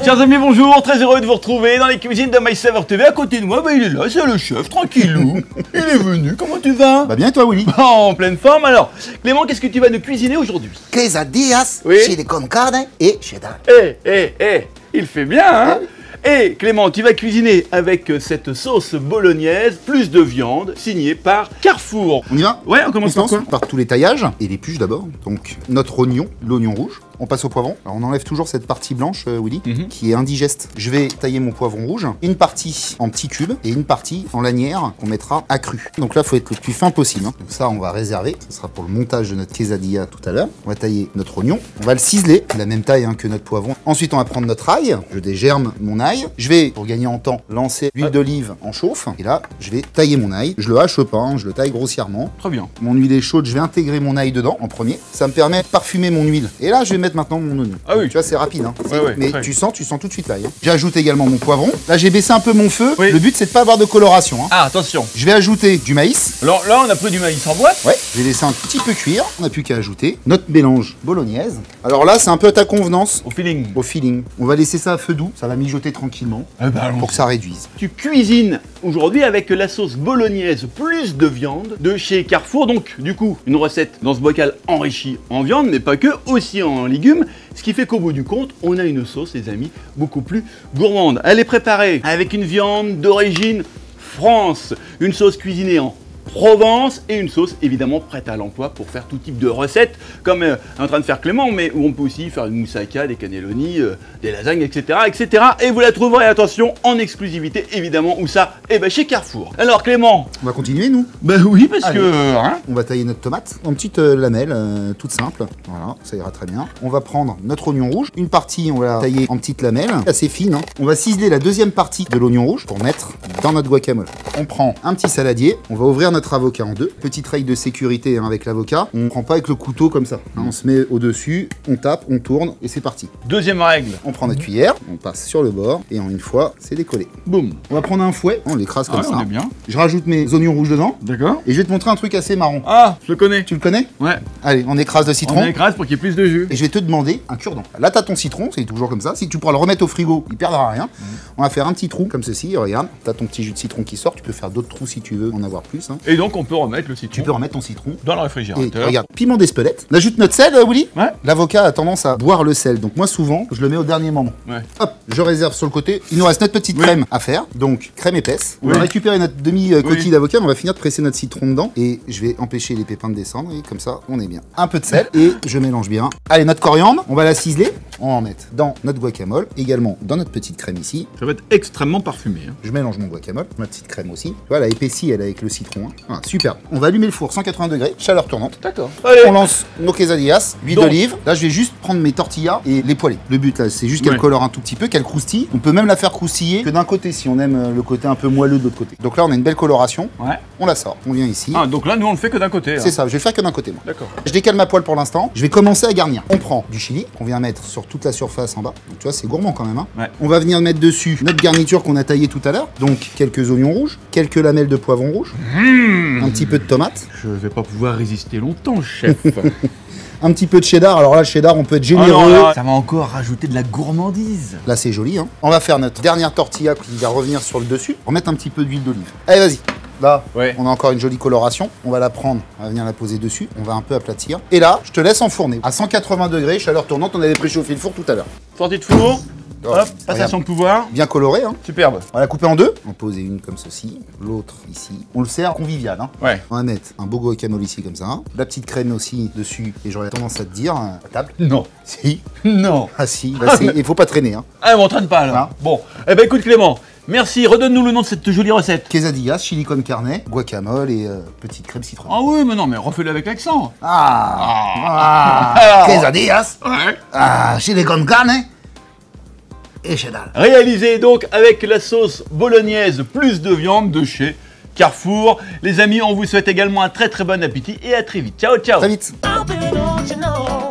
Chers amis, bonjour, très heureux de vous retrouver dans les cuisines de MySaver TV. À côté de moi, il est là, c'est le chef, tranquillou. Il est venu, comment tu vas? Bah bien toi Willy. En pleine forme alors. Clément, qu'est-ce que tu vas nous cuisiner aujourd'hui? Quesadillas, Oui. chili con carne et cheddar. Il fait bien, hein? Et Clément, tu vas cuisiner avec cette sauce bolognaise, plus de viande, signée par Carrefour. On y va? Ouais, on commence par quoi? par tous les taillages et les puces d'abord. Donc notre oignon, l'oignon rouge. On passe au poivron. Alors on enlève toujours cette partie blanche, Willy, qui est indigeste. Je vais tailler mon poivron rouge, une partie en petits cubes et une partie en lanière qu'on mettra accrue. Donc là, il faut être le plus fin possible. Donc ça, on va réserver. Ce sera pour le montage de notre quesadilla tout à l'heure. On va tailler notre oignon. On va le ciseler, de la même taille que notre poivron. Ensuite, on va prendre notre ail. Je dégerme mon ail. Je vais, pour gagner en temps, lancer l'huile d'olive en chauffe. Et là, je vais tailler mon ail. Je le hache pas, hein, je le taille grossièrement. Très bien. Mon huile est chaude, je vais intégrer mon ail dedans en premier. Ça me permet de parfumer mon huile. Et là, je vais mettre maintenant mon oignon. Ah oui. Tu vois, c'est rapide. Hein. Ouais, Mais très. tu sens tout de suite l'ail. Hein. J'ajoute également mon poivron. Là, j'ai baissé un peu mon feu. Oui. Le but, c'est de pas avoir de coloration. Hein. Ah, attention. Je vais ajouter du maïs. Alors là, on a pris du maïs en boîte. Ouais, je vais laisser un petit peu cuire. On n'a plus qu'à ajouter notre mélange bolognaise. Alors là, c'est un peu à ta convenance. Au feeling. Au feeling. On va laisser ça à feu doux. Ça va mijoter tranquillement Eh ben, allons-y. pour que ça réduise. Tu cuisines aujourd'hui avec la sauce bolognaise plus de viande de chez Carrefour. Donc, du coup, une recette dans ce bocal enrichie en viande, mais pas que, aussi en légumes. Ce qui fait qu'au bout du compte, on a une sauce, les amis, beaucoup plus gourmande. Elle est préparée avec une viande d'origine France, une sauce cuisinée en Provence et une sauce évidemment prête à l'emploi pour faire tout type de recettes comme est en train de faire Clément, mais où on peut aussi faire une moussaka, des cannelloni, des lasagnes, etc., etc. Et vous la trouverez, attention, en exclusivité évidemment, où ça? Eh ben chez Carrefour. Alors Clément? On va continuer, nous. Ben oui, parce Allez. que... Hein, On va tailler notre tomate en petites lamelles, toutes simples. Voilà, ça ira très bien. On va prendre notre oignon rouge. Une partie, on va la tailler en petites lamelles, assez fines. Hein. On va ciseler la deuxième partie de l'oignon rouge pour mettre dans notre guacamole. On prend un petit saladier. On va ouvrir notre avocat en deux. Petite règle de sécurité hein, avec l'avocat. On ne prend pas avec le couteau comme ça. Hein, on se met au-dessus, on tape, on tourne et c'est parti. deuxième règle. On prend notre cuillère, on passe sur le bord et en une fois, c'est décollé. Boum. On va prendre un fouet, on l'écrase comme Ouais, ça. on est bien. Je rajoute mes oignons rouges dedans D'accord. et je vais te montrer un truc assez marrant. Ah, je le connais. Tu le connais? Ouais. Allez, on écrase le citron. On écrase pour qu'il y ait plus de jus. Et je vais te demander un cure-dent. Là, t'as ton citron, c'est toujours comme ça. Si tu pourras le remettre au frigo, il perdra rien. On va faire un petit trou comme ceci. Regarde, t'as ton petit jus de citron qui sort. Tu peux faire d'autres trous si tu veux en avoir plus. Hein. Et donc on peut remettre le citron Tu peux remettre ton citron. dans le Et réfrigérateur. regarde, piment d'Espelette. On ajoute notre sel, Willy. Ouais. L'avocat a tendance à boire le sel. Donc moi, souvent, je le mets au dernier moment. Ouais. Hop, je réserve sur le côté. Il nous reste notre petite crème à faire. Donc, crème épaisse. On Oui. va récupérer notre demi-coquille Oui. d'avocat. On va finir de presser notre citron dedans. Et je vais empêcher les pépins de descendre. Et comme ça, on est bien. Un peu de sel. Et je mélange bien. Allez, notre coriandre, on va la ciseler. On va en mettre dans notre guacamole. Également dans notre petite crème ici. Ça va être extrêmement parfumé. Hein. Je mélange mon guacamole. Ma petite crème aussi. Tu vois, elle a épaissi, elle, avec le citron. Hein. Voilà, super. On va allumer le four 180 degrés. Chaleur tournante. D'accord. Allez. On lance nos quesadillas, huile Donc. d'olive. Là, je vais juste prendre mes tortillas et les poêler. Le but, là, c'est juste qu'elle Ouais. colore un tout petit peu, qu'elle croustille. On peut même la faire croustiller que d'un côté, si on aime le côté un peu moelleux de l'autre côté. Donc là, on a une belle coloration. Ouais. On la sort. On vient ici. Ah, donc là, nous, on le fait que d'un côté. C'est hein. ça, je vais le faire que d'un côté, moi. D'accord. Je décale ma poêle pour l'instant. Je vais commencer à garnir. On prend du chili qu'on vient mettre sur toute la surface en bas. Donc tu vois, c'est gourmand quand même. Hein. Ouais. On va venir mettre dessus notre garniture qu'on a taillée tout à l'heure. Donc quelques oignons rouges, quelques lamelles de poivron rouge, un petit peu de tomate, Je vais pas pouvoir résister longtemps, chef. un petit peu de cheddar. Alors là, le cheddar, on peut être Ah généreux. non, là, ça va encore rajouter de la gourmandise. Là, c'est joli. Hein. On va faire notre dernière tortilla qui va revenir sur le dessus. Remettre un petit peu d'huile d'olive. Allez, vas-y. Là, Ouais. on a encore une jolie coloration. On va la prendre, on va venir la poser dessus. On va un peu aplatir. Et là, je te laisse enfourner. À 180 degrés, chaleur tournante. On avait préchauffé le four tout à l'heure. Sortie de four. Oh, Hop, regarde. passation de pouvoir. Bien coloré. Hein. Superbe. On va la couper en deux. On va poser une comme ceci, l'autre ici. On le sert convivial. Hein. Ouais. On va mettre un beau guacamole ici comme ça. La petite crème aussi dessus. Et j'aurais tendance à te dire, à table. Non. Si. Non. Ah si. Bah, il faut pas traîner. Hein. Ah, on traîne pas alors. Voilà. Bon. Eh ben écoute Clément, merci. Redonne-nous le nom de cette jolie recette. Quesadillas, chili con carne, guacamole et petite crème citron. Ah oui, mais non, mais refais-le avec l'accent. Ah, quesadillas, Ouais. chili con carne et cheddar. Réalisé donc avec la sauce bolognaise plus de viande de chez Carrefour. Les amis, on vous souhaite également un très très bon appétit et à très vite. Ciao, ciao. Très vite. I'll be, don't you know?